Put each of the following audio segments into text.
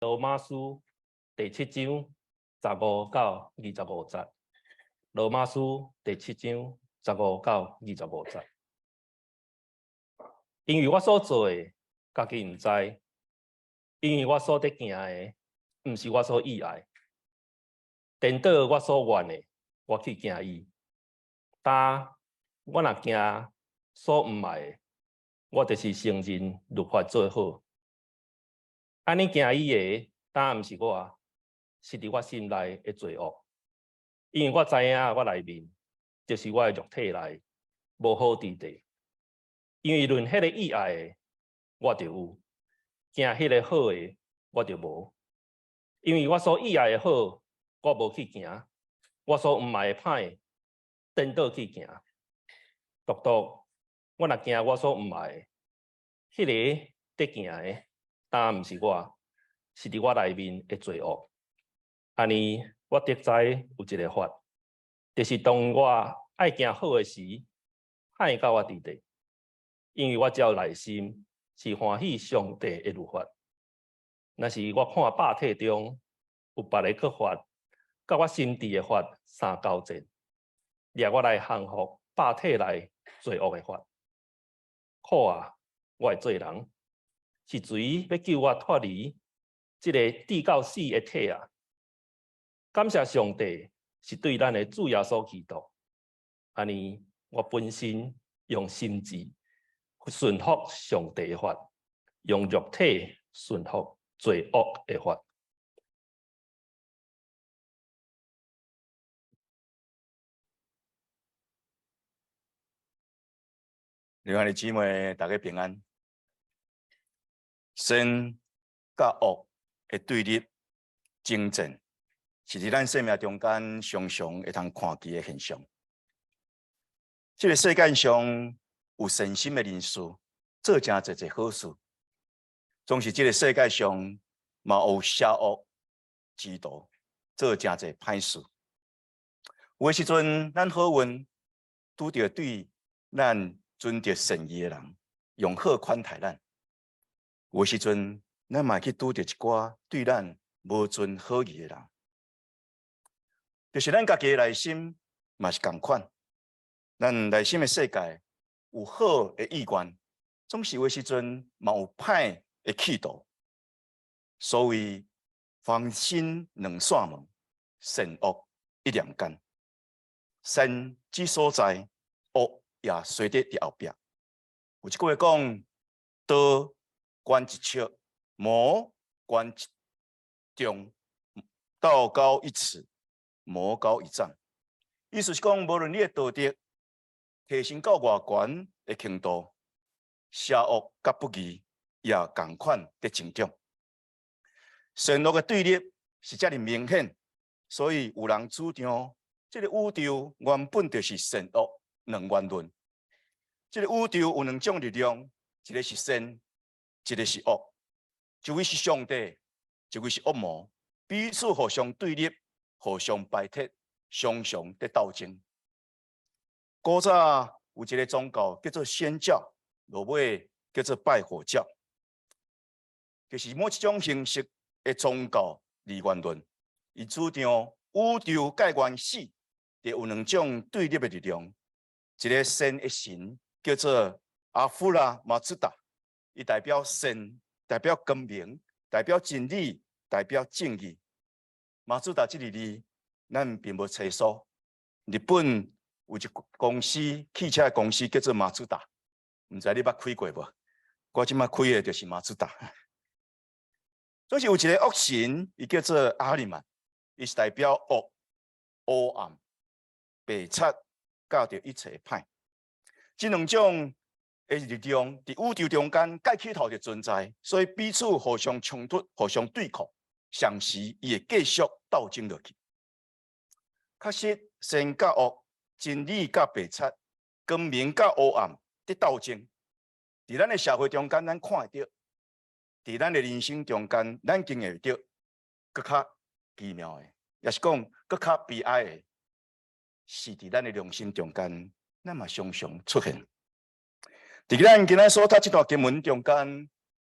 罗马书第7章15到25节。罗马书第7章15到25节。因为我所做的，家己唔知；因为我所得行的，唔是我所意爱。颠倒我所愿的，我去行伊。但我若行所唔爱的，我就是承认律法做好。安尼行伊的，但唔是我，是伫我心内的罪恶。因为我知影我内面就是我的肉体内无好之地。因为论迄个意爱的，我就有；行迄个好的，我就无。因为我所意爱的好，我无去行；我所唔爱的歹，颠倒去行。独我若行我所唔爱的，迄个得行的，但唔是我，是伫我内面的罪恶。安尼，我得知有一个法，就是当我爱行好的时，歹到我伫地。因为我只要内心是欢喜上帝的律法，若是我看百体中有别个律法，甲我心智的法相交战，掠我来降服百体内罪恶的法。苦啊！我的罪人，是谁要救我脱离这个至到死的体啊？感谢上帝是对咱的主耶稣基督。安尼，我本身用心智顺服上帝的法，用肉体顺服罪恶的法。另外的姊妹，大家平安。善甲恶的对立争战，是伫咱生命中间常常会通看见的现象。这个世界上有善心的人士，做真侪好事；总是这个世界上嘛有邪恶之徒，做真侪歹事。有的时阵，咱好运拄着对咱尊着善意的人，用好款待咱；有的时阵，咱嘛去拄着一寡对咱无尊好意的人。就是咱家己的内心嘛是同款，咱内心的世界有好的意愿，总是有的时阵嘛有歹的企图。所以凡心两扇门，善恶一两间。善之所在，恶也随伫伫后壁。有一句话讲：刀关一尺，魔关一中，道高一尺，魔高一丈。意思是讲，无论你的道德提升到偌悬的程度，邪恶甲不义也同款在增长。善恶的对立是遮尔明显，所以有人主张，这个宇宙原本就是善恶两元论。这个宇宙有两种力量，一个是善，一个是恶。一位是上帝，一位是恶魔，彼此互相对立，互相排斥，常常在斗争。古早有一个宗教叫做仙教，落尾叫做拜火教，就是某一种形式的宗教二元论。伊主张宇宙介原始，就有两种对立的力量，一个善的神叫做阿夫拉马兹达，伊代表善，代表光明，代表真理，代表正义。马自达这个字，咱并无找数。日本有一公司，汽车的公司叫做马自达，唔知你捌开过无？我即摆开的就是马自达。所以有一个恶神，伊叫做阿里曼，伊是代表恶、黑暗、白贼，甲着一切歹。这两种的力量伫宇宙中间介起头就存在，所以彼此互相冲突、互相对抗，上时伊会继续斗争落去。确实，善甲恶、真理甲白贼、光明甲黑暗伫斗争。伫咱的社会中间，咱看会到；伫咱的人生中间，咱经会到，更较奇妙的，也是讲更较悲哀的，是伫咱的良心中间，咱嘛常常出现。伫咱今仔所读这段经文中间，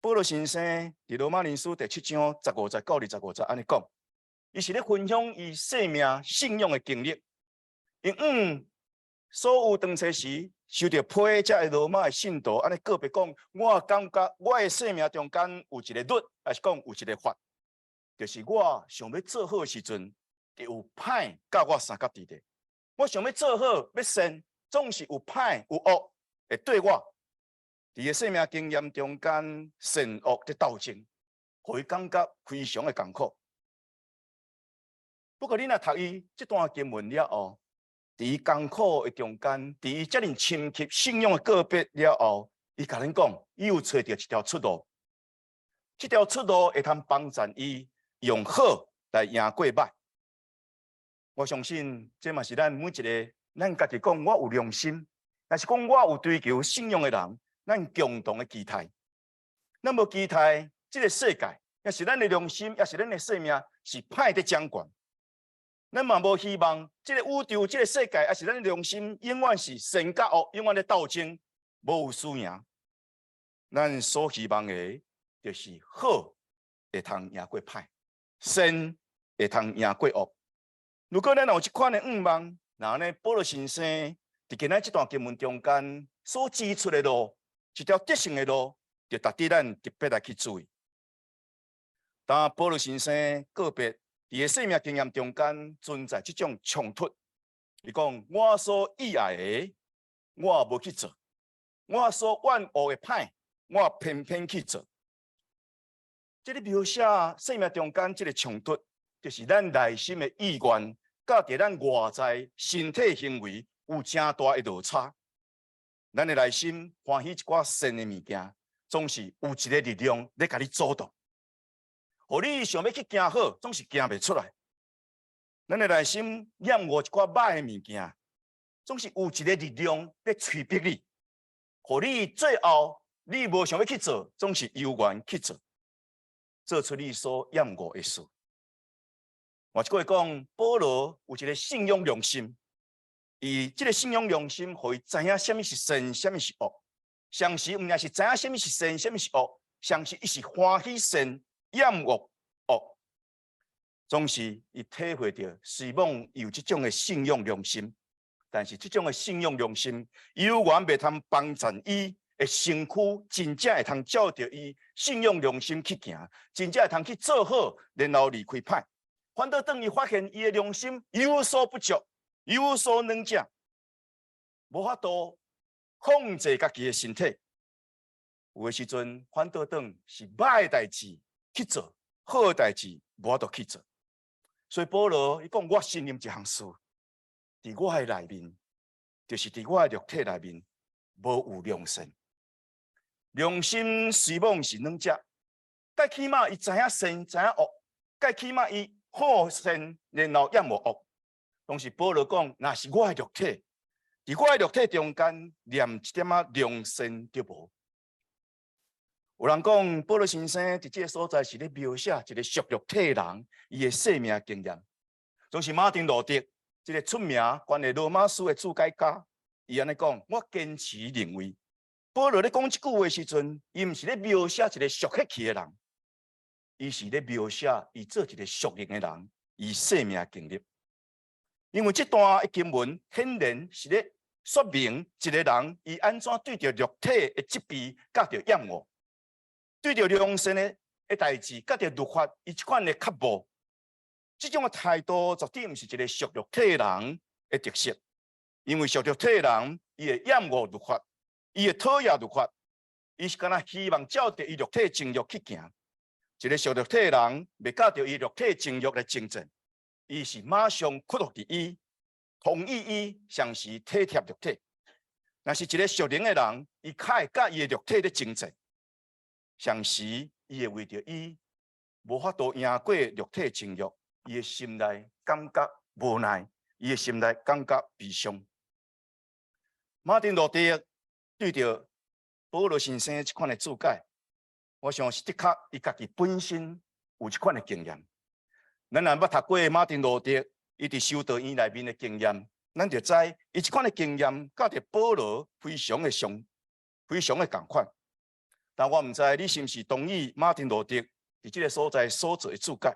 保罗先生伫罗马人书第7章15节到25节安尼讲，伊是咧分享伊生命信仰的经历。因所有当初时受到迫害者的罗马的信徒，安尼个别讲，我感觉我的生命中间有一个律，还是讲有一个法，就是我想要做好的时阵，就有歹甲我三角地带。我想要做好要善，总是有歹有恶会对我。伫个生命经验中间，善恶的斗争，互伊感觉非常的艰苦。不过，你若读伊这段经文了后，伫艰苦的中间，伫伊遮尔深刻信仰的个别了后，伊甲咱讲，伊有找到一条出路。这条出路会通帮助伊用好来赢过歹。我相信，这嘛是咱每一个咱家己讲，我有良心，但是讲我有追求信仰的人。咱共同的期待，咱无期待这个世界，也是咱的良心，也是咱的生命，是歹在掌管。咱嘛无希望这个宇宙、这个世界，也是咱的良心，永远是善甲恶，永远的斗争，无有输赢。咱所希望的，就是好会通赢过歹，善会通赢过恶。如果咱有这款的愿望，那呢，保罗先生伫今仔这段经文中间所指出的路。一条得胜的路，就值得咱特别来去注意。当保罗先生个别伫个生命经验中间存在这种冲突，伊讲我所意爱的，我无去做；我所怨恶的歹，我偏偏去做。这里描写生命中间这个冲突，就是咱内心的意愿，甲伫咱外在身体行为有正大的落差。咱的内心欢喜一寡善的物件，总是有一个力量咧甲你阻挡。互你想要去行好，总是行袂出来。咱的内心厌恶一寡歹的物件，总是有一个力量咧催逼你。互你最后你无想要去做，总是犹原去做，做出你所厌恶的事。换一句话讲，保罗有一个信仰良心。伊这个信仰良心，互伊知影什么是善，什么是恶。上时毋也是知影什么是善，什么是恶，上时伊是欢喜善，厌恶恶。总是伊体会到，虽望有这种的信仰良心，但是这种的信仰良心，犹原袂通帮助伊的身躯真正会通照着伊信仰良心去行，真正会通去做好，然后离开歹。反倒当伊发现伊的良心有所不足。有所软弱，无法度控制家己的身体。有的时阵，反倒当是歹代志去做，好代志无法度去做。所以保罗伊讲，我信任一项事，伫我的内面，就是伫我的肉体内面，无有良心。良心虽望是软弱，但起码伊知影善，知影恶，但起码伊好善，然后厌恶恶。当时保罗讲，若是我的肉体，伫我的肉体中间，连一点仔良心都无。有人讲，保罗先生伫这个所在是咧描写一个属肉体的人伊的生命经验。总是马丁路德，这个出名关于罗马书的注解家，伊安尼讲，我坚持认为，保罗咧讲这句话的时阵，伊毋是咧描写一个属血气的人，伊是咧描写伊做一个属灵的人，伊生命经历。因为这段的经文显然是咧说明一个人伊安怎对着肉体的疾病，甲着厌恶，对着良善的代志，甲着律法，伊这款的刻薄，这种的态度绝对毋是一个属肉体的人的特色。因为属肉体的人，伊会厌恶律法，伊会讨厌律法，伊是敢若希望照着伊肉体情欲去行。一个属肉体的人，袂甲着伊肉体情欲来争战。伊是马上屈服伫伊，同意伊常时体贴肉体。若是一个属灵的人，伊较会甲伊的肉体咧争战，常时伊会为着伊无法度赢过肉体情欲，伊的心内感觉无奈，伊的心内感觉悲伤。马丁路德对着保罗先生这款的注解，我想是的确伊家己本身有这款的经验。咱若捌读过马丁路德伊伫修道院内面的经验，咱就知伊这款的经验，甲着保罗非常的共款。但我唔知你是毋是同意马丁路德伫这个所在所做的注解？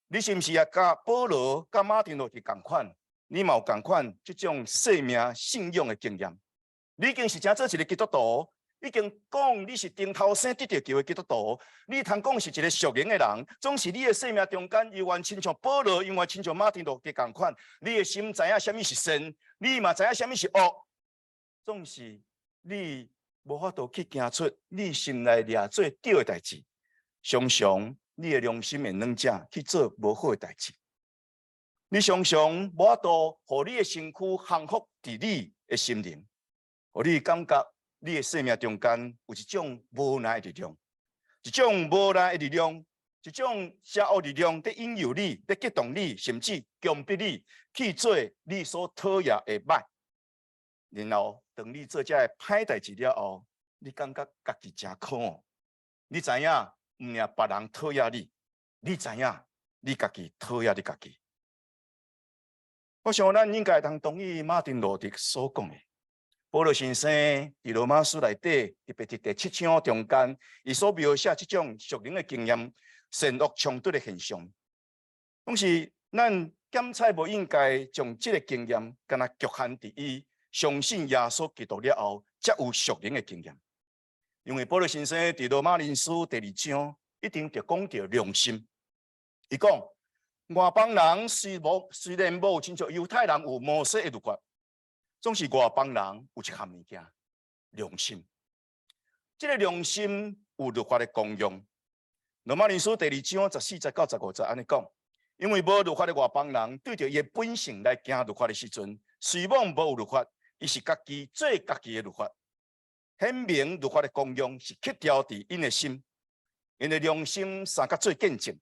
你是毋是也甲保罗、甲马丁路德共款？你嘛有共款这种生命信仰的经验？你已经是真做一个基督徒，已经讲你是顶头生得着救的基督徒，你通讲是一个属灵的人，总是你的生命中间，永远亲像保罗，永远亲像马丁路德共款。你的心知影什么是善，你嘛知影什么是恶，总是你无法度去行出你心内掠做对的代志，常常你的良心会软者去做无好的代志。你常常无法度，互你的身躯降服伫你的心灵。互你感觉你的生命中间有一种无奈的力量，一种无奈的力量，一种邪恶力量在引诱你，在激动你，甚至强迫你去做你所讨厌的歹。然后当你做这歹代志了后，你感觉家己真可恶。你知影，唔领别人讨厌你，你知影，你家己讨厌你家己。我想咱应该通同意马丁路德所讲的。保罗先生伫罗马书内底，特别伫第7章中间，伊所描写这种属灵的经验、善恶冲突的现象，拢是咱检测无应该将这个经验，敢若局限伫伊相信耶稣基督了后，才有属灵的经验。因为保罗先生伫罗马人书第2章，一定就讲到良心。伊讲外邦人虽然无亲像犹太人有摩西的律法。总是外邦人有一项物件，良心。这个良心有律法的功用。罗马人书第2章14节到15节安尼讲，因为无律法的外邦人对着伊的本性来行律法的时阵，虽望无有律法，伊是家己做家己的律法。显明律法的功用是去掉伫因的心，因的良心三甲做见证，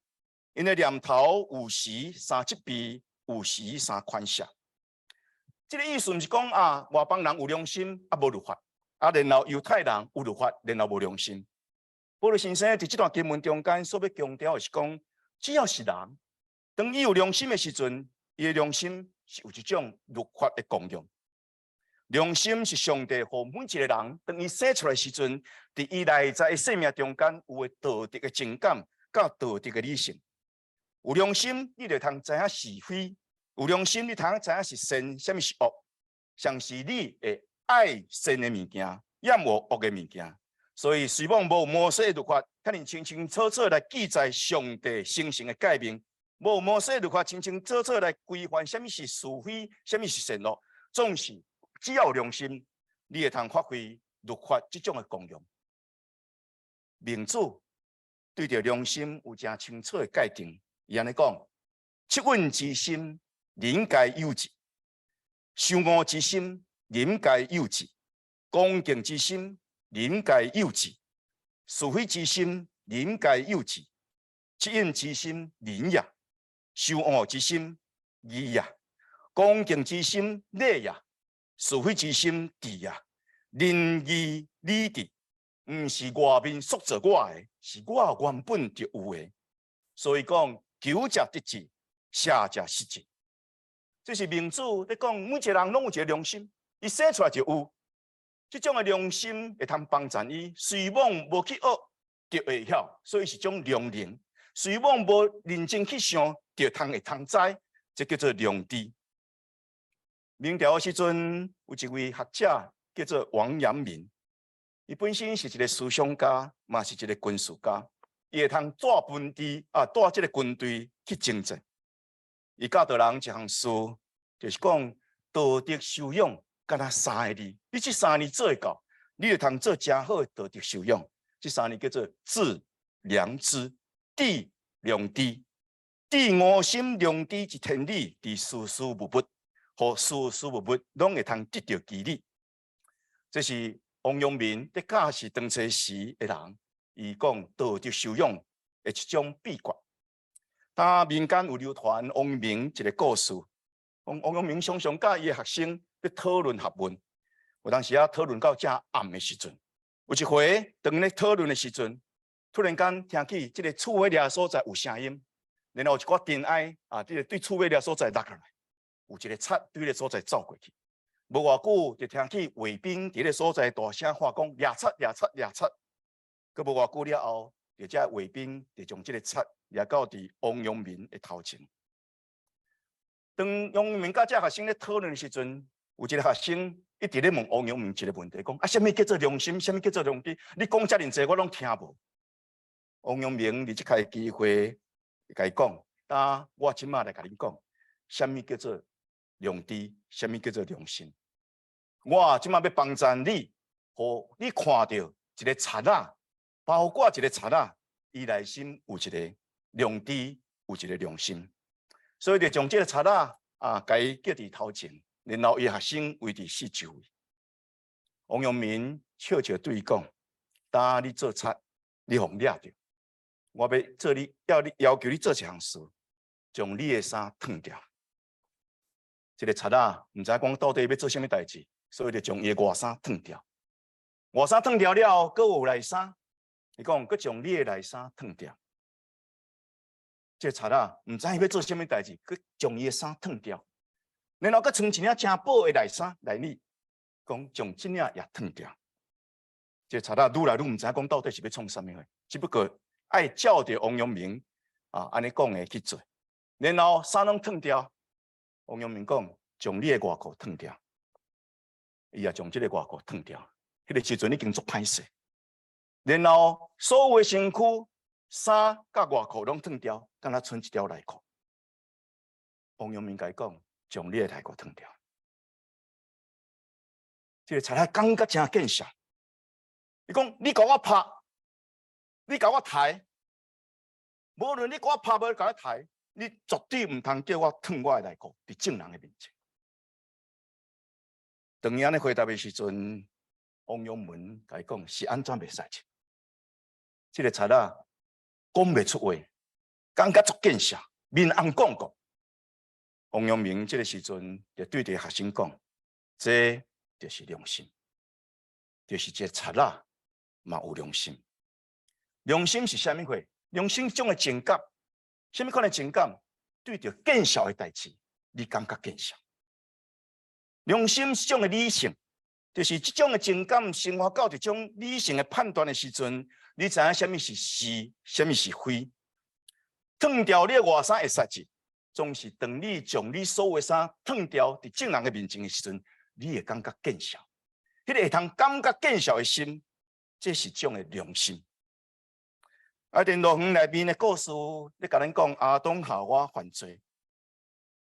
因的念头有时三责备，有时三宽赦。这个意思毋是讲啊，外邦人有良心啊无律法，啊然后犹太人有律法，然后无良心。保罗先生伫这段经文中间所要强调的是讲，只要是人，当伊有良心的时阵，伊的良心是有一种律法的功用。良心是上帝互每一个人，当伊生出来的时阵，伫伊内在生命中间有诶道德的情感，甲道德的理性。有良心，你就通知影是非。有良心，你通知影是善，什么是恶，像是你会爱善的物件，厌恶恶的物件。所以，虽望无摩西的律法，可能清清楚楚来记载上帝圣性的诫命；无摩西的律法，清清楚楚来规范什么是是非，什么是善恶。总是只要有良心，你会通发挥律法这种的功用。民主对着良心有真清楚的界定，伊安尼讲：恻隐之心，人皆有之；伤恶之心，人皆有之；恭敬之心，人皆有之；是非之心，人皆有之；恻隐之心，仁也；受恶之心，义也；恭敬之心，礼也；是非之心，智也。仁义礼智，毋是外面塑造我的，是我原本就有的。所以讲，求者得志，舍者失志。这是民主在讲，每一个人拢有一个良心，伊生出来就有。这种的良心会通帮助伊，虽望无去学，就会晓，所以是种良能。虽望无认真去想，就会通知，这叫做良知。明朝的时阵，有一位学者叫做王阳明，伊本身是一个思想家，嘛是一个军事家，伊会通带军队带这个军队去征战。伊教导人一项事，就是讲道德修养，敢若3个字。你这3年做会到，你就通做真好的道德修养。这3年叫做智、良知、智、良知。智5心良知之天理，伫事事物物，互事事物物拢会通得到激励。这是王阳明在教示当初时的人，伊讲道德修养的一种秘诀。但民间有流传王阳明一个故事，王阳明常常甲伊的学生要讨论学问，有当时讨论到正暗的时阵，有一回当咧讨论的时阵，突然间听起这个厝尾掠所在有声音，然后有一寡尘埃这个对厝尾掠所在落下来，有一个贼对迄个所在走过去，无偌久就听起卫兵伫个所在大声喊讲：掠贼！掠贼！掠贼！佮无偌久了后，就遮卫兵就将即个贼掠到伫王阳明的头前。当王阳明甲遮学生咧讨论的时阵，有一个学生一直咧问王阳明一个问题，讲什么叫做良心？什么叫做良知？你讲遮尔济，我拢听无。王阳明伫即个机会甲伊讲，我即马来甲恁讲，什么叫做良知？什么叫做良心？我即马要帮助你，互你看到一个贼仔，包括一个贼仔，伊内心有一个良知，有一个良心，所以就将这个贼仔甲伊叫伫头前，然后伊学生围伫四周围。王阳明笑笑对伊讲：，你做贼，你互掠着。我要做你要求你做一项事，将你的衫脱掉。这个贼仔唔知讲到底要做什么代志，所以就将伊的外衫脱掉。外衫脱掉了后，阁有内衫。伊讲阁将你的内衫脱掉。这个贼仔唔知伊要做什么代志，阁将伊的衫脱掉，然后阁穿一领真薄的内衫内里，讲将这领也脱掉。这个贼仔愈来愈唔知讲到底是要创什么货，只不过爱照着王阳明安尼讲的去做，然后衫拢脱掉。王阳明讲：将你的外裤脱掉，伊也将这个外裤脱掉。迄个时阵已经足歹势，然后所有的身躯衫甲外裤拢脱掉，敢若剩一条内裤。王阳明甲伊讲：将你的内裤脱掉。这个贼仔感觉真见笑，伊讲：你甲我拍，你甲我抬，无论你甲我拍无甲我抬。你绝对唔通叫我脱我的内裤伫众人的面前。当伊安尼回答的时阵，王阳明甲伊讲是安怎袂使穿？这个贼仔讲袂出话，感觉足见笑，面红光光。王阳明这个时阵就对着学生讲：这就是良心，就是这贼仔嘛有良心。良心是啥物货？良心种的情感。什么款的情感？对着见笑的代志，你感觉见笑。良心是种的理性，就是这种的情感生活到一种理性的判断的时阵，你知影什么是是，什么是非。脱掉你的外衫会使志，总是当你将你所有的衫脱掉伫众人的面前的时阵，你会感觉见笑。迄个会通感觉见笑的心，这是种的良心。电路园内面的故事，咧甲咱讲阿东夏娃犯罪，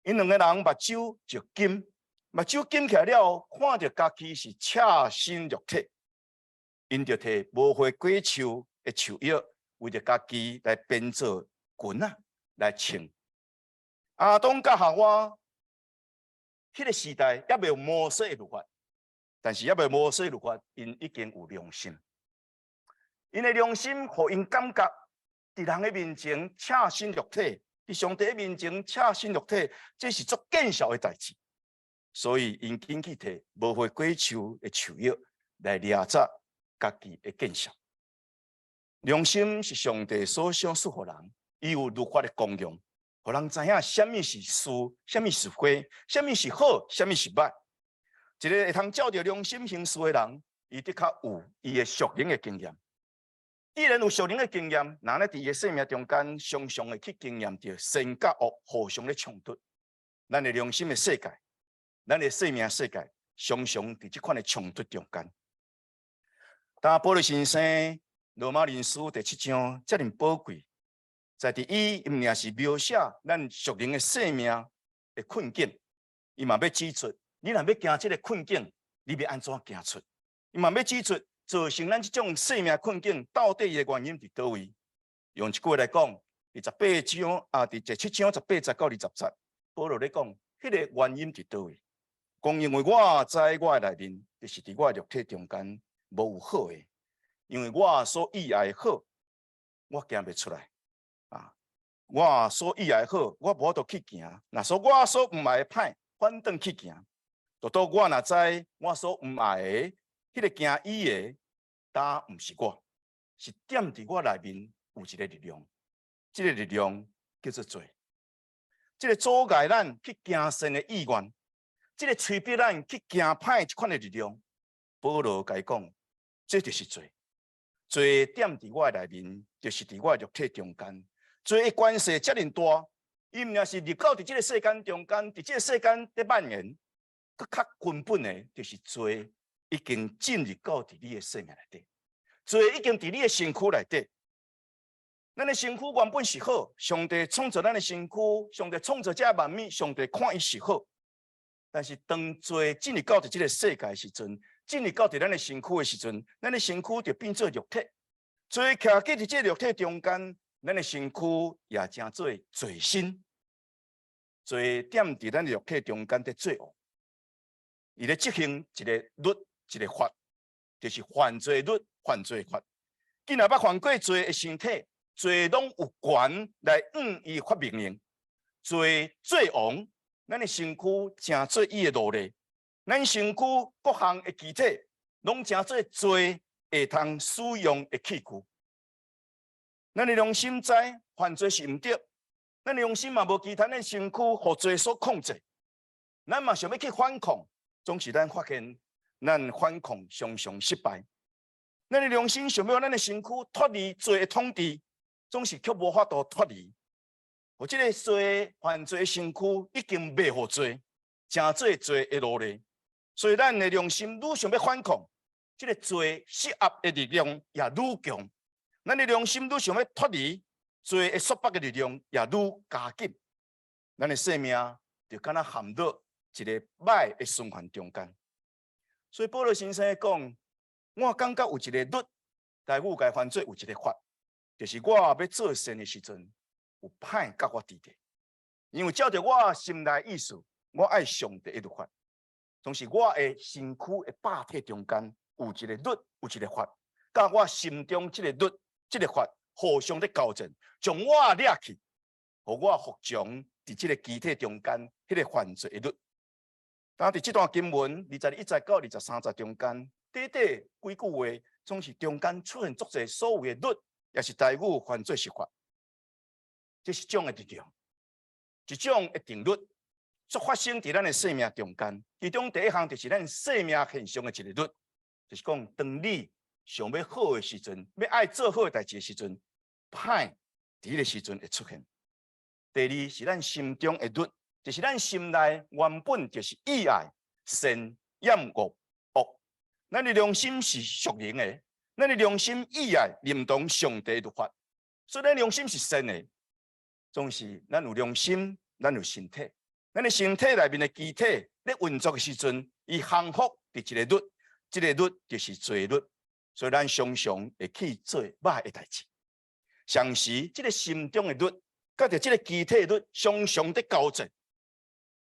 因两个人目睭就金，目睭金起来了，看到家己是赤身裸体，因就摕无花果树的树叶，为着家己来编做裙来穿。阿东甲夏娃，迄个时代也未有摩西的律法，但是也未有摩西律法，因已经有良心。因的良心，互因感觉，伫人的面前赤身裸体，伫上帝面前赤身裸体，这是足见笑的代志。所以因紧去摕无花果树的树叶来掠杂家己的见笑。良心是上帝所赏赐予人，伊有律法的功用，互人知影什么是是，什么是非，什么是好，什么是歹。一个会通照着良心行事的人，伊的确有伊的属灵的经验。既然有属灵的经验，那咧伫伊生命中间，常常会去经验着善甲恶互相咧冲突。咱的良心的世界，咱的生命世界，常常伫即款的冲突中间。但保罗先生罗马人书第7章遮尔宝贵，在伫伊毋仅是描写咱属灵的生命的困境，伊嘛要指出，你若要行即个困境，你要安怎行出？伊嘛要指出。造成咱这种生命困境，到底伊的原因伫倒位？用一句话来讲，第18章第7章18节到20节，保罗咧讲，迄个原因伫倒位？讲因为我在我的内面，就是伫我的肉体中间无有好的，因为我所意爱的好，我行袂出来我所意爱的好，我无法度去行。那说我所唔爱的歹，反倒去行。到我若知我所唔爱的。迄个行伊的，但毋是我，是点伫我内面有一个力量，这个力量叫做罪。这个阻碍咱去行善的意愿，这个催逼咱去行歹这款的力量，保罗甲伊讲，这就是罪。罪点伫我内面，就是伫我肉体中间。罪的关系遮尔大，伊毋仅是入到伫即个世间中间，伫即个世间在蔓延，佮较根本的，就是罪已经进入到伫你的生命内底，罪已经伫你的身躯内底。咱的身躯原本是好，上帝创造咱的身躯，上帝创造这万物，上帝看伊是好。但是当罪进入到伫即个世界的时阵，进入到伫咱的身躯的时阵，咱的身躯就变做肉体。罪徛伫即个肉体中间，咱的身躯也成做罪身。罪点伫咱的肉体中间在做恶，伊咧执行一个律，一个法，就是犯罪律、犯罪法。既然捌犯过罪的身体，罪拢有权来伊发命令。罪最王，咱的身躯成做伊的奴隶，咱身躯各项的机体拢成做罪会通使用的器具。咱的良心知犯罪是毋对，咱的良心嘛无其他，咱身躯互罪所控制。咱嘛想要去反抗，总是咱发现咱反抗常常失败。咱的良心想要咱的身躯脱离罪的统治，总是却无法度脱离。我这个罪犯罪的身躯已经卖互罪，成做罪的奴隶。所以咱的良心愈想要反抗，这个罪施压的力量也愈强。咱的良心愈想要脱离罪的束缚的力量也愈加紧。咱的生命就敢若陷入一个歹的循环中间。所以保罗先生讲，我感觉有一个律，但我该犯罪有一个法，就是我要做善的时阵，有歹甲我抵敌。因为照着我心内意思，我爱上帝的律法，总是我的身躯的百体中间有一个律，有一个法，甲我心中这个律、这个法互相的交战，将我掠去，互我服从伫这个机体中间迄个犯罪的律。但伫这段经文21节到23节中间，短短几句话，总是中间出现足侪所有的律，也是台语犯罪实法。这是种的力量，一种的定律，所发生伫咱的生命中间。其中第一项就是咱生命现象的一个律，就是讲，当你想要好的时阵，要爱做好的代志的时阵，歹伫迄个时阵会出现。第二是咱心中的律，就是咱心内原本就是意爱善、厌恶、恶。咱的良心是属灵的，咱的良心意爱认同上帝律法，所以咱良心是善的。总是咱有良心，咱有身体，咱的身体内面的机体咧运作的时阵，伊降服伫一个律，这个律就是罪律，所以咱常常会去做歹的代志。常时这个心中的律，甲着这个机体的律常常在交战。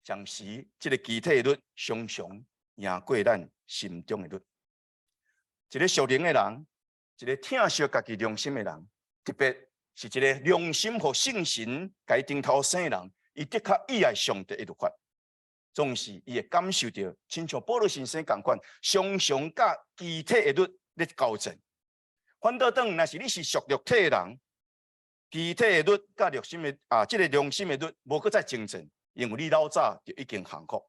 常时这个机体的律常常赢过咱心中的律。一个属灵的人，一个疼惜家己良心的人，特别是一个良心和圣神家顶头生的人，伊的确意爱上帝的律法，总是伊会感受到，亲像保罗先生共款，常常甲机体的律咧交战。反倒当若是你是属肉体的人，机体的律甲良心的这个良心的律无搁再争战，因为你老早就已经降服。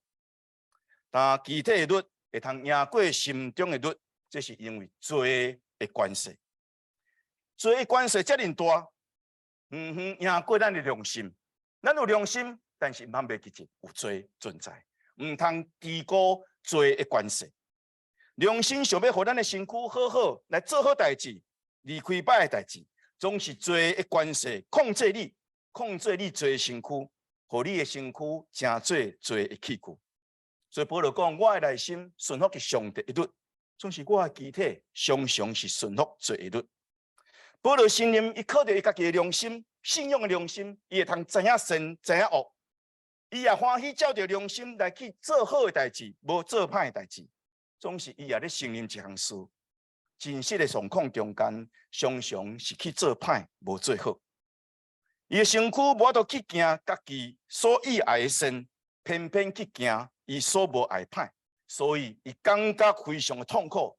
但机体的律会通赢过心中的律，这是因为罪的关系。罪的关系遮尔大。赢过咱的良心，咱有良心，但是毋通袂记住有罪存在，毋通低估罪的关系。良心想要互咱的身躯好好来做好代志，离开歹的代志，总是罪的关系控制你罪的身躯，互你的身躯成做罪的器具。所以保罗讲，我的内心顺服伫上帝的律，总是我的机体常常是顺服罪的律。保罗信任，伊靠着伊家己的良心，信仰的良心，伊会通知影善，知影恶。伊也欢喜照着良心来去做好的代志，无做歹的代志。总是伊也咧承认一项事：真实的状况中间，常常是去做歹，无做好。伊的身躯无法度去行家己所意爱的善，偏偏去行伊所无爱歹，所以伊感觉非常的痛苦。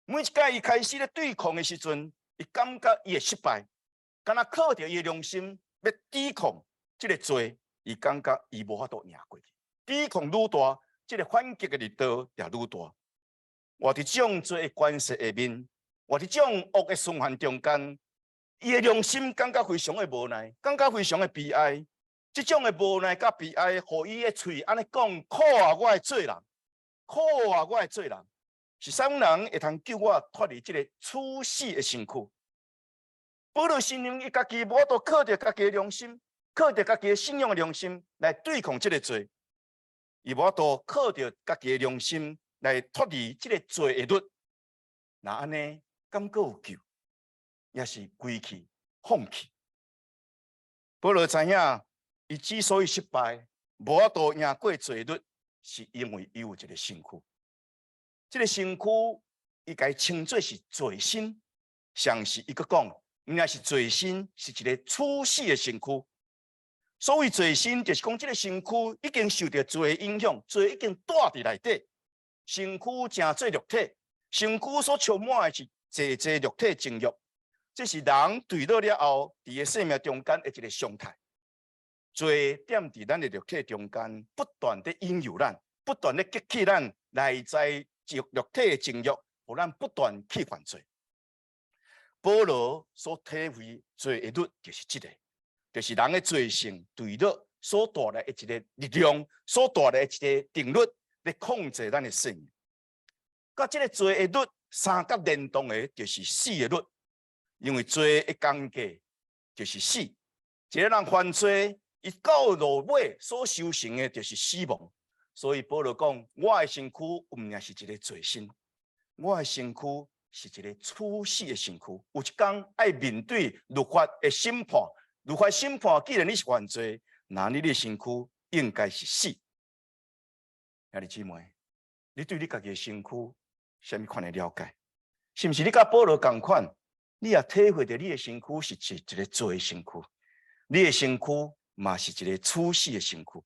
每一摆伊开始咧对抗的时阵，伊感觉伊会失败，敢若靠着伊的良心要抵抗这个罪，伊感觉伊无法度赢过去。抵抗愈大，这个反击的力道也愈大。活伫这种罪的关系下面，活伫种恶的循环中间，伊的良心感觉非常的无奈，感觉非常的悲哀。这种的无奈甲悲哀，互伊的嘴安尼讲：苦啊，我会做人；苦啊，我会做人。是啥人会通救我脱离这个处死的身躯？保罗承认伊家己无都靠着家己的良心，靠着家己的信仰的良心来对抗这个罪。伊无都靠着家己的良心来脱离这个罪的律。那安尼，敢够有救？也是归去放弃。保罗知影，伊之所以失败，无法度赢过罪律，是因为伊有一个身躯。这个身躯，伊该称作是罪身。像是伊个讲，毋也是罪身，是一个处死的身躯。所谓罪身，就是讲这个身躯已经受到罪的影响，罪已经带伫内底。身躯正做肉体，身躯所充满的是济济肉体情欲。这是人对落了后，伫个生命中间的一个常态。罪踮伫咱的肉体中间，不断的引诱咱，不断的激起咱内在肉体的情欲，互咱不断去犯罪。保罗所体会罪的律就是这个，就是人的罪性对落所带来的一个力量，所带来的一个定律，来控制咱的生命。甲这个罪的律三角联动的，就是死的律。因为罪的工价就是死，一个人犯罪，伊到落尾所修成的就是死亡。所以保罗讲：我的身躯毋也是一个罪身，我的身躯是一个处死的身躯。有一天爱面对律法的审判，律法审判，既然你是犯罪，那你的身躯应该是死。兄弟姊妹，你对你家己的身躯什么款的了解？是毋是你甲保罗同款？你也体会到你的身躯是一个罪身躯，你的身躯嘛是一个处死的身躯。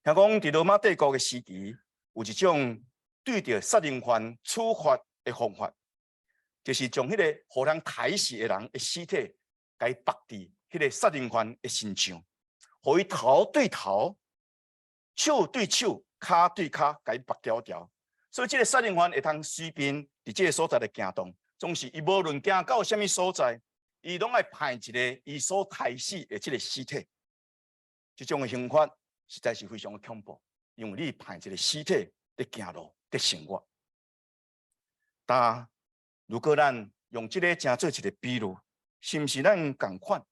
听讲伫罗马帝国的时期，有一种对着杀人犯处罚的方法，就是将迄个互人杀死的人的尸体，甲伊绑伫迄个杀人犯的身上，互伊头对头、手对手、骹对骹，甲伊绑条条。所以，这个杀人犯会通随便伫这个所在来行动。总是伊无论行到什么所在，伊拢爱派一个伊所杀死的这个尸体。这种的刑法实在是非常的恐怖，因为你派一个尸体在行路，在生活。但如果咱用这个当做一个比喻，是毋是咱共款？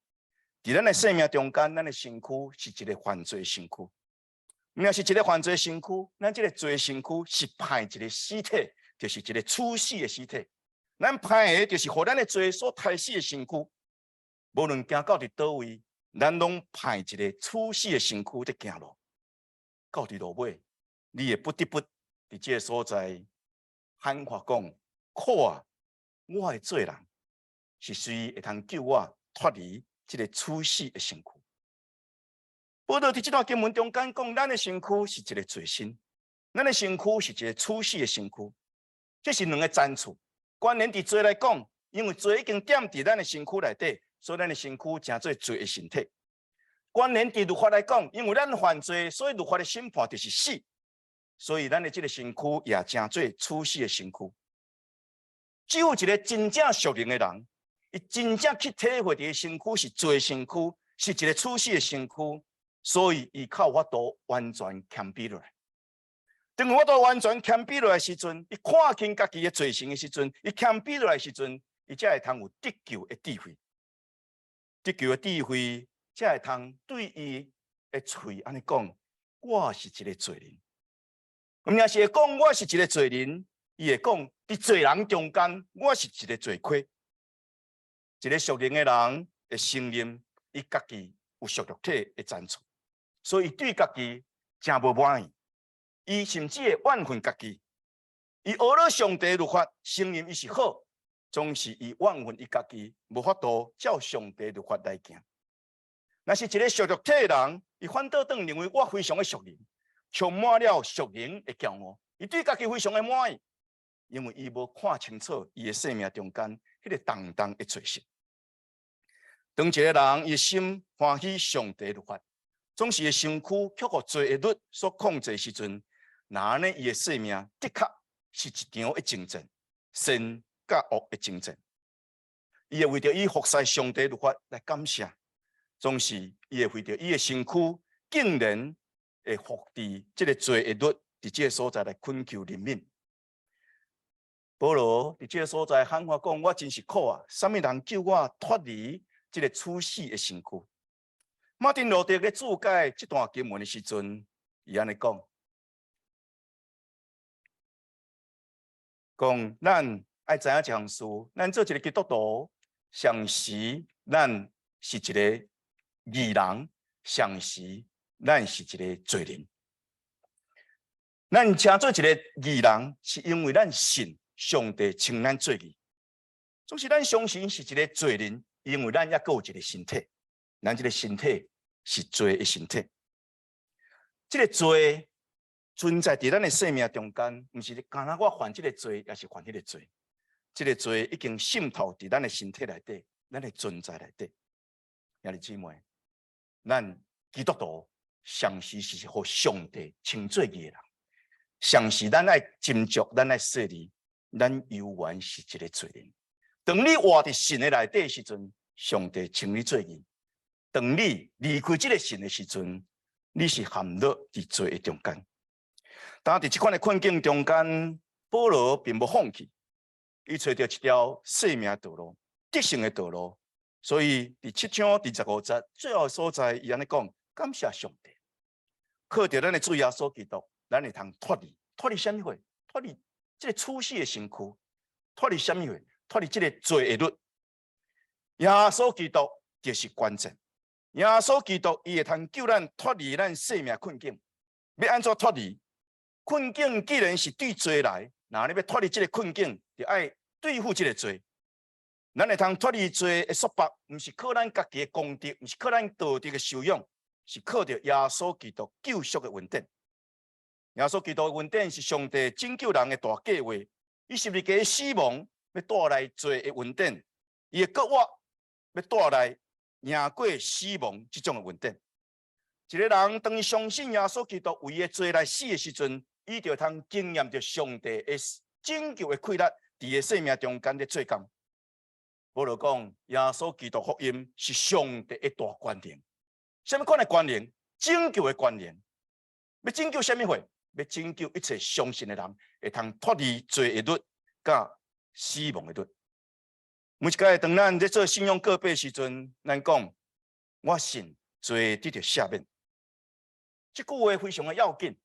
伫咱的生命中间，咱的身躯是一个犯罪身躯。若是一个犯罪身躯，咱这个罪身躯是派一个尸体，就是一个处死的尸体。咱派的就是互咱的罪所杀死的身躯，无论行到伫倒位，咱拢派一个处死的身躯在行路。到伫落尾，你也不得不伫这个所在喊话讲：苦啊！我会做人，是谁会通救我脱离这个处死的身躯？保罗伫这段经文中间讲，咱的身躯是一个罪身，咱的身躯是一个处死的身躯，这是两个zan处。关联伫罪来讲，因为罪已经踮伫咱的身躯内底，所以咱的身躯成做罪的身体。关联伫律法来讲，因为咱犯罪，所以律法的审判就是死，所以咱的这个身躯也成做处死的身躯。只有一个真正属灵的人，伊真正去体会伫身躯是罪身躯，是一个处死的身躯，所以伊靠法度完全谦卑落来。当我都完全谦卑落来时阵，伊看清家己的罪行的时阵，伊谦卑落来时阵，伊才会通有得救的智慧。得救的智慧，才会通对伊的嘴安尼讲：我是一个罪人。毋也是会讲我是一个罪人，伊会讲伫罪人中间，我是一个罪魁。一个属灵的人会承认伊家己有属肉体的zan处，所以对家己真无满意。伊甚至会怨恨家己，伊学了上帝律法，承认伊是好，总是伊怨恨伊家己无法度照上帝律法来行。若是一个属肉体的人，伊反倒当认为我非常的属灵，充满了属灵的骄傲，伊对家己非常的满意，因为伊无看清楚伊的生命中间迄个重重的罪行。当一个人伊心欢喜上帝律法，总是会身躯却互罪的律所控制时阵。那呢，伊的生命的确是一场的征战，神甲恶的征战。伊会为着伊服侍上帝律法来感谢，总是伊会为着伊的身躯竟然会服伫这个罪的律，伫这个所在来恳求怜悯。保罗伫这个所在喊话讲：“我真是苦啊！什么人救我脱离这个处死的身躯？”马丁路德咧注解这段经文的时阵，伊安尼讲：“咱爱知影一项事，咱做一个基督徒，上时咱是一个义人，上时咱是一个罪人。咱称做一个义人，是因为咱信上帝称咱做义；总是咱相信是一个罪人，因为咱也有一个身体，咱这个身体是罪的身体。这个罪存在伫咱的生命中间，不是干那我犯这个罪，也是犯迄个罪。这个罪已经渗透伫咱的身体内底，咱的存在内底。兄弟姊妹，咱基督徒上时是互上帝称做义的人，上时咱爱斟酌，咱爱说理，咱犹原是一个罪人。当你活伫神的内底的时阵，上帝称你做义；当你离开这个神的时阵，你是陷落伫罪的中间。但伫这款的困境中间，保罗并不放弃，伊找到一条生命道路、得胜的道路。所以伫7章第15节最后所在，伊安尼讲：感谢上帝，靠着咱的主耶稣基督，咱会通脱离什么货？脱离这个处死的身躯，脱离什么货？脱离这个罪的律。耶稣基督就是关键。耶稣基督伊会通救咱脱离咱生命困境。要安怎脱离？困境既然是对罪来，那你要脱离这个困境，就爱对付这个罪。咱会通脱离罪的束缚，不是靠咱家己的功德，不是靠咱道德的修养，是靠着耶稣基督救赎的恩典。耶稣基督的恩典是上帝拯救人的大计划。伊是不是给死亡要带来罪的恩典？伊的国活要带来赢过死亡这种的恩典。一个人当伊相信耶稣基督为伊的罪来死的时阵，伊就通经验着上帝的拯救的快乐，伫个生命中间的做工。保罗讲，耶稣基督福音是上帝的大权能。什么款的权能？拯救的权能。要拯救什么货？要拯救一切相信的人，会通脱离罪的律，甲死亡的律。每一届当咱在做信仰告白的时阵，咱讲我信罪得到赦免。这句话非常的要紧。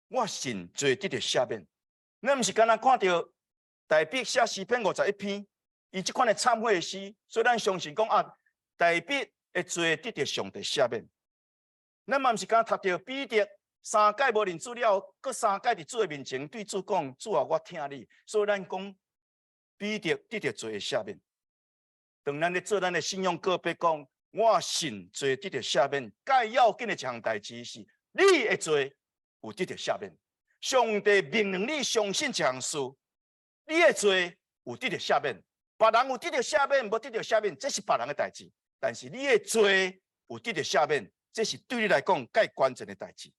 我信罪得到赦免。咱不是干那看到大笔写诗篇51篇。伊这款的忏悔的诗，所以咱相信讲啊，大笔的罪得到上帝赦免。咱嘛毋是讲读到彼得3届无认主了，搁3届伫主的面前对主讲：“主啊，我听你。”所以咱讲彼得得到罪的赦免。当咱咧做咱的信仰告白讲，我信罪得到赦免，该要紧的一项代志是，你的罪有得到赦免。上帝命令你相信这项事，你的罪有得到赦免。别人有得到赦免，无得到赦免，这是别人的代志。但是你的罪有得到赦免，这是对你来讲最关键的代志。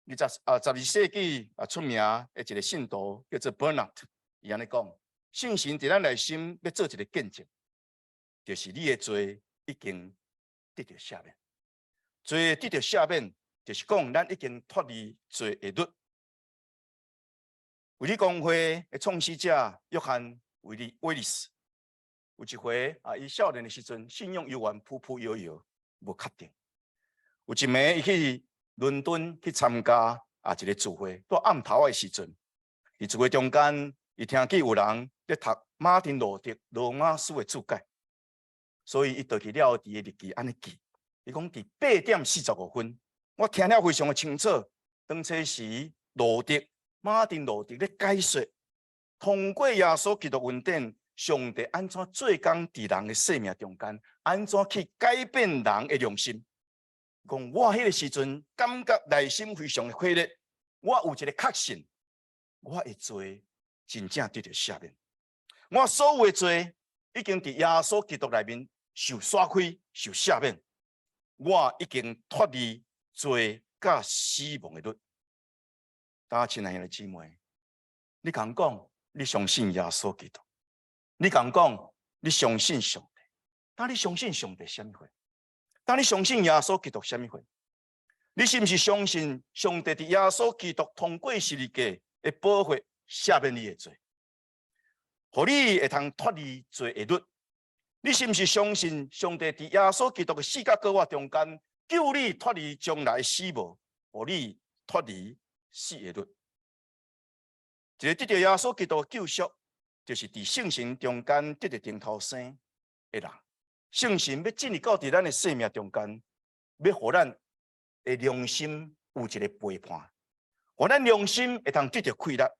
12世纪出名的一个信徒叫做 Bernard， 伊安尼讲：信心伫咱内心要做一个见证，就是你的罪已经得到赦免。罪得到赦免，就是讲咱已经脱离罪的律。卫理公会的创始者约翰威利斯，有一回伊少年的时阵，信仰犹原扑扑摇摇，无确定。有一暝，伊去伦敦去参加一个聚会，到暗头的时阵，伫聚会中间，伊听见有人咧读马丁路德罗马书的注解，所以伊倒去了伫个日记安尼记，伊讲伫8点45分，我听了非常的清楚，当初时马丁路德咧解说，通过耶稣基督恩典，上帝安怎做工伫人的生命中间，安怎去改变人的良心。讲我迄个时阵感觉内心非常的快乐，我有一个确信，我的罪真正得到赦免，我所有的罪已经伫耶稣基督内面受刷开、受赦免，我已经脱离罪甲死亡的律。大家亲爱的姊妹，你敢讲你相信耶稣基督，你敢讲你相信上帝？当你相信上帝什么会？当你相信耶稣基督什么会？你是不是相信上帝伫耶稣基督通过十字架的保护赦免你的罪，互你会通脱离罪的律？你是不是相信上帝伫耶稣基督的死甲搁活中间救你脱离将来的死亡，互你脱离死的律？一个得到耶稣基督的救赎，就是伫圣神中间得到顶头生的人。圣神要进入到伫咱的生命中间，要互咱的良心有一个陪伴，互咱良心会通得到快乐。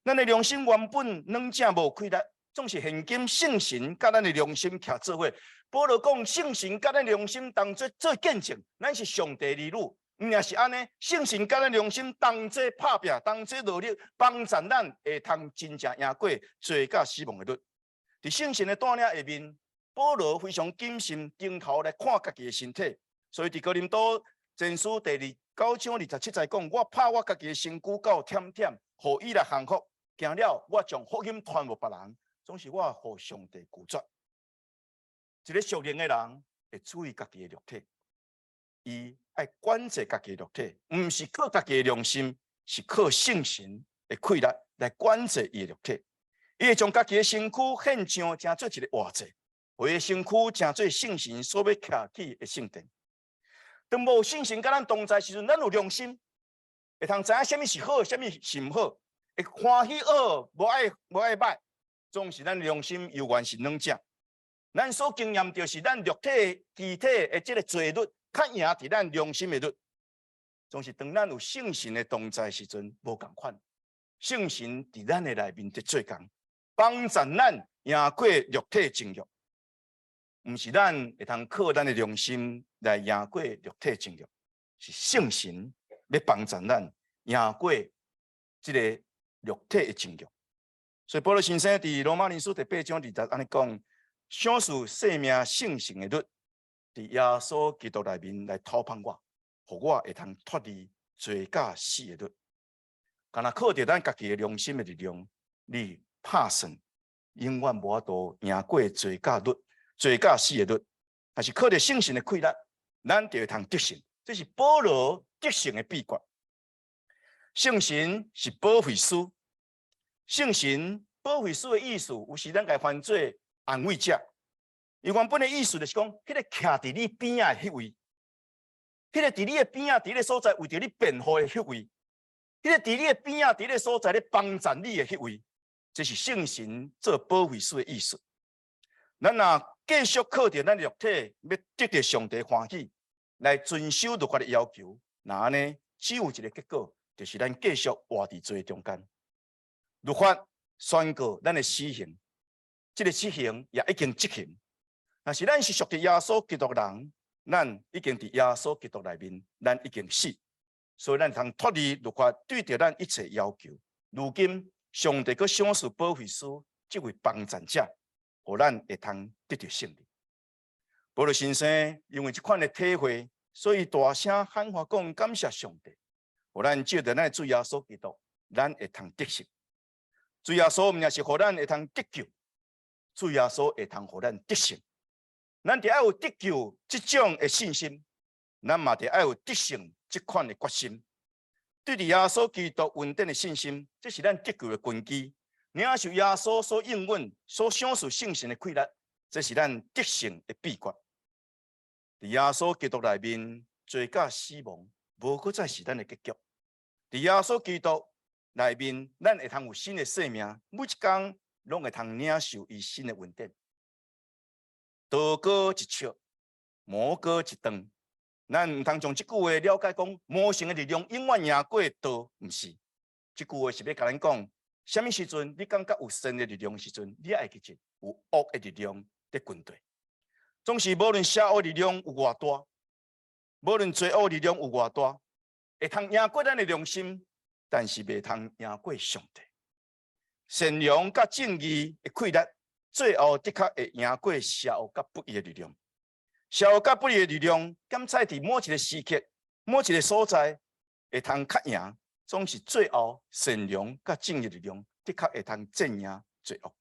咱的良心原本软正无快乐，总是现今圣神甲咱的良心徛做伙。保罗讲，圣神甲咱良心同做见证，咱是上帝儿女。毋也是安尼，圣神甲咱良心同齐拍拼，同齐努力，帮助咱会通真正赢过罪甲死亡的律。伫圣神的带领下面，保罗非常谨慎，定头来看家己的身体。所以伫哥林多前书第9章27节讲：我拍我家己的身躯到忝忝，互伊来幸福。行了，我将福音传给别人，总是我互上帝拒绝。一个属灵的人会注意家己的肉体，伊爱管制家己的肉体，毋是靠家己的良心，是靠圣神的快乐来管制伊的肉体。伊会将家己的身躯献上，成做一个活祭，互伊的身躯成做圣神所要徛起的圣殿。当无圣神甲咱同在时阵，咱有良心，会通知影什么是好，什么是毋好。会欢喜好，无爱歹，总是咱良心犹原是软正。咱所经验就是咱肉体、肢体的这个罪律，较赢伫咱良心的律。总是当咱有圣神的同在时阵，无共款。圣神伫咱的内面伫做工，帮助咱赢过肉体情欲。毋是咱会通靠咱的良心来赢过肉体情欲，是圣神要帮助咱赢过这个肉体的情欲。所以保罗先生伫罗马人书第8章20安尼讲，享受生命圣神的律，伫耶稣基督内面来讨帮我，互我会通脱离罪甲死的律。敢若靠着咱家己的良心的力量，你拍算永远无法度赢过罪甲律、罪甲死的律。但是靠着圣神的快乐，咱就会通得胜。这是保罗得胜的秘诀。圣神是保惠师，圣神保惠师的意思，有时咱该翻做安慰者。伊原本的意思就是讲，迄个徛伫你边仔的迄位，迄个伫你的边仔，伫你的所在为着你辩护的迄位，迄个伫你的边仔，伫你的所在咧帮助你的迄位，这是圣神做保惠师的意思。咱若继续靠着咱肉体，要得到上帝欢喜，来遵守律法的要求，那安尼只有一个结果。就是咱继续活伫罪中间，律法宣告咱的死刑，这个死刑也已经执行。但是咱是属于耶稣基督的人，咱已经伫耶稣基督内面，咱已经死，所以咱通脱离律法对着咱一切要求。如今上帝佮赏赐保惠师这位帮助者，互咱会通得到胜利。保罗先生因为这款的体会，所以大声喊话讲感谢上帝。互咱借着咱的主耶稣基督，咱会通得胜。主耶稣毋也是互咱会通得救，主耶稣会通互咱得胜。咱得爱有得救这种的信心，咱嘛得爱有得胜这款的决心。对耶稣基督稳定的信心，这是咱得救的根基。领受耶稣所应允、所享受圣神的快乐，这是咱得胜的秘诀。伫耶稣基督内面，罪甲死亡无搁再是咱的结局。伫耶稣基督内面，咱会通有新的生命，每一天拢会通领受伊新的稳定。道高一尺，魔高一丈。咱毋通将这句话了解讲，魔性的力量永远赢过道，毋是。这句话是要甲咱讲，什么时阵你感觉有神的力量时阵，你爱记住有恶的力量在军队。总是无论邪恶力量有偌大，无论罪恶力量有偌大，会通赢过咱的良心，但是袂通赢过上帝。善良甲正义的快乐，最后的确会赢过邪恶甲不义的力量。邪恶甲不义的力量，检在伫某一个时刻、某一个所在，会通较赢，总是最后善良甲正义的力量的确会通战胜罪恶。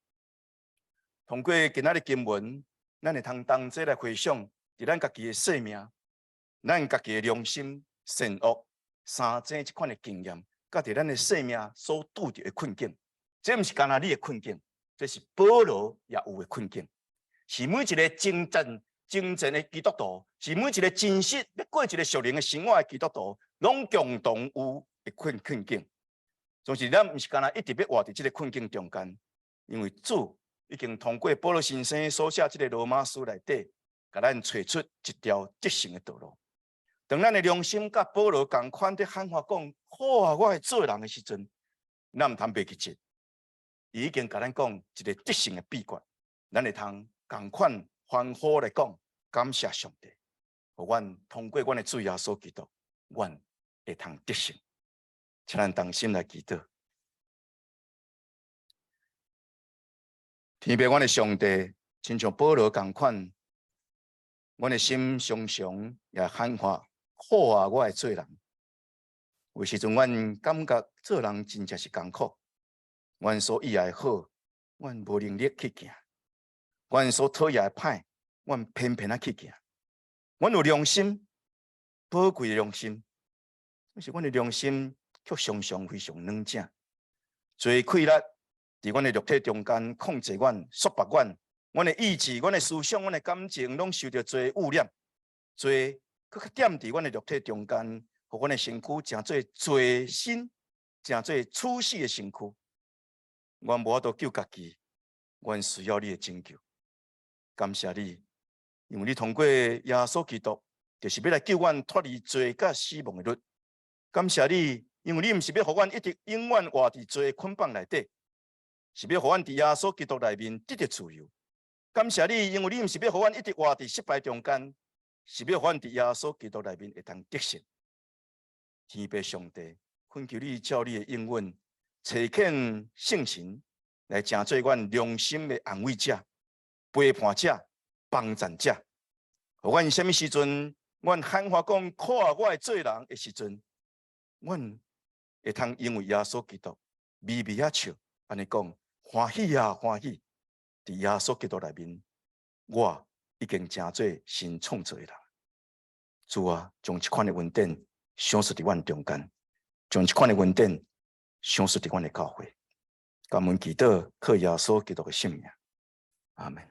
通过今仔日经文，咱会通同齐来回想，伫咱家己的生命、咱家己的良心、善恶三者这款的经验，甲伫咱的生命所拄着的困境，这毋是干那你的困境，这是保罗也有的困境，是每一个真正的基督徒，是每一个真实要过一个属灵的生活的基督徒，拢共同有的困境。总是咱毋是干那一直要活伫这个困境中间，因为主已经通过保罗先生所写这个罗马书内底，甲咱找出一条得胜的道路。当咱的良心甲保罗共款伫喊话讲，好啊，我会做人的时阵，咱毋通袂记住，伊已经甲咱讲一个得胜的秘诀，咱会通共款欢呼来讲，感谢上帝，互阮通过阮的主耶稣基督，阮会通得胜。请咱同心来祈祷。天父，阮的上帝，亲像保罗共款，阮的心常常也喊话：好啊，我会做人。有时阵，阮感觉做人真正是艰苦。阮所以爱好，阮无能力去行；阮所讨厌的歹，阮偏偏去行。阮有良心，宝贵的良心，但是阮的良心却常常非常软正，做溃力伫阮的肉体中间控制阮、束缚阮。阮的意志、阮的思想、阮的感情，拢受到做污染，做佫较点伫阮的肉体中间，互阮的身躯成做罪身，成做处死的身躯。阮无法度救家己，阮需要你的拯救。感谢你，因为你通过耶稣基督，就是要来救阮脱离罪甲死亡的律。感谢你，因为你毋是要互阮一直永远活伫罪的捆绑内底，是要互阮伫耶稣基督内面得到自由。感谢你，因为你毋是要互阮一直活伫失败中间，是要互阮伫耶稣基督内面会当得胜。天父上帝，恳求你照你的应允，差遣圣神来成做阮良心的安慰者、陪伴者、帮助者。互阮什么时阵，阮喊话讲看我会做人的时阵，阮会通因为耶稣基督微微啊笑，安尼讲欢喜啊欢喜。伫耶稣基督内面，我已经成做新创造的人。主啊，将这款的恩典赏赐伫阮中间，将这款的恩典赏赐伫阮的教会。感恩祈祷，靠耶稣基督的圣名，阿门。